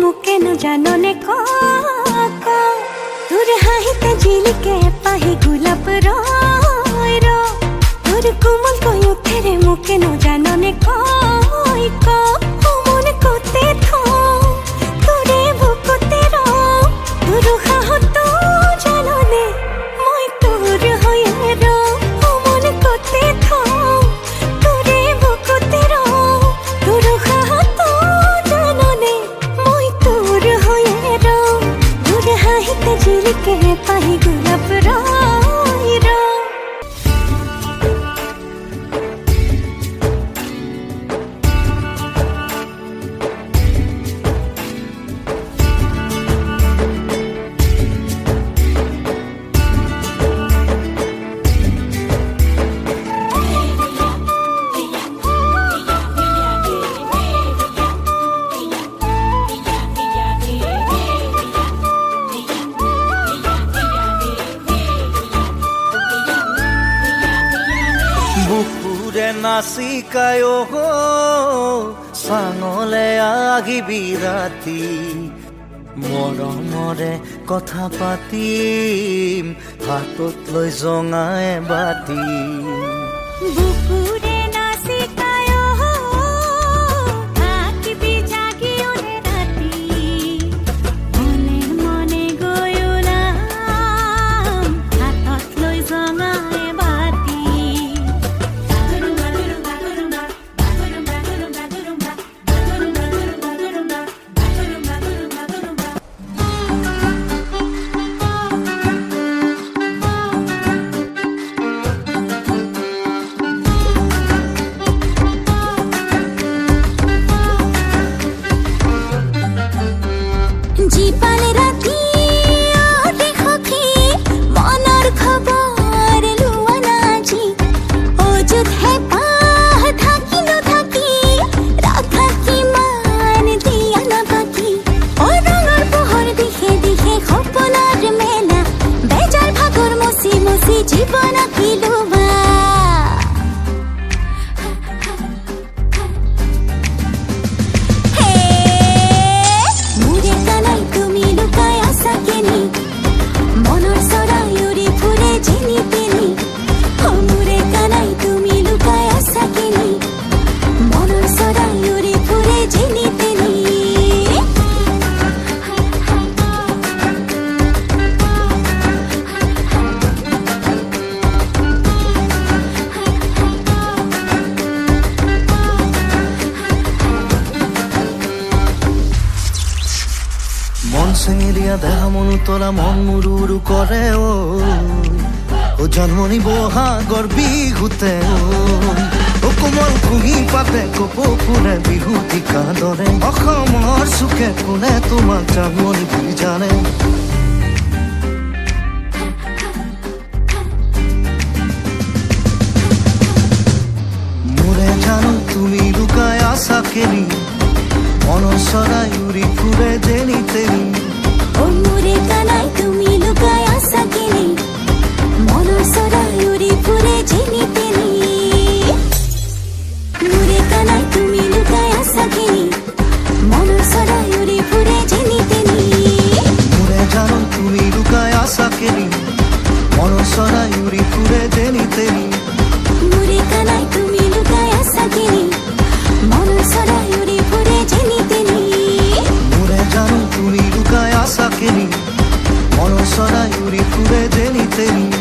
মুকে ন জাননে ক তোর হাহিতে ঝিলিকে পাহি গোলাপ রয় র তোর কোমল কয়ুথেরে মুকে ন জাননে কই ক মন কোতে থ তোরে বুকুতে র তোর হাহত জাননে মই তোর হয়ে র মন কোতে থ তোরে বুকুতে র তোর হাহত জাননে মই তোর হয়ে র তোর হাহিতে ঝিলিকে পাহি গোলাপ রয় র বুকুরে নাচিকায় চাঙলে আহিবি ৰাতি মৰমৰে কথা পাতিম হাতত লৈ জঙাই বাতি বুকুরে নাচিকায় থাকিবি জাগি ওরে রাতি মনে মনে গৈ ওলাম হাতত লৈ জঙাই বাতি জীবনে রাতি ওঠে সখী মনৰ খবৰ লোৱা নাজি অযুত হেঁপাহ থাকি নথাকি ৰাখা কিমান দিয়া নাবাকি অৰঙৰ পোহৰ দিশে দিশে সপোনৰ মেলা বেজাৰ ভাগৰ মচি মচি জীৱন আঁকিলোৱা মনৰ চৰাই উৰি ফুৰে যেনি তেনি মোৰে কানাই তুমি লুকাই আছা কিনি মনৰ চৰাই উৰি ফুৰে যেনি তেনি মন চেঙেলীয়া দেহা মনো তৰা মন মুৰুৰু কৰে ও জন্মনি বহাগৰ বিহুতে ও কোমল কুঁহি পাতে কপৌ ফুলে বিহুতিকা দৰে অসমৰ চুকে কোনে তোমাক জন্মনি বুলি জানে মোৰে জানো তুমি লুকাই আছা কেনি মনৰ চৰাই উৰি ফুৰে যেনি তেনি মোৰে কানাই তুমি লুকাই আছা কিনি মনৰ চৰাই উৰি ফুৰে যেনি তেনি মোৰে কানাই তুমি লুকাই আছা কিনি মনৰ চৰাই উৰি ফুৰে যেনি তেনি মোৰে জানো তুমি লুকাই আছা কেনি মনৰ চৰাই উৰি ফুৰে যেনি তেনি মোৰে কানাই তুমি লুকাই আছা কিনি মনৰ চৰাই উৰি ফুৰে যেনি তেনি মোৰে জানো তুমি লুকাই আছা কেনি মনৰ চৰাই উৰি ফুৰে যেনি তেনি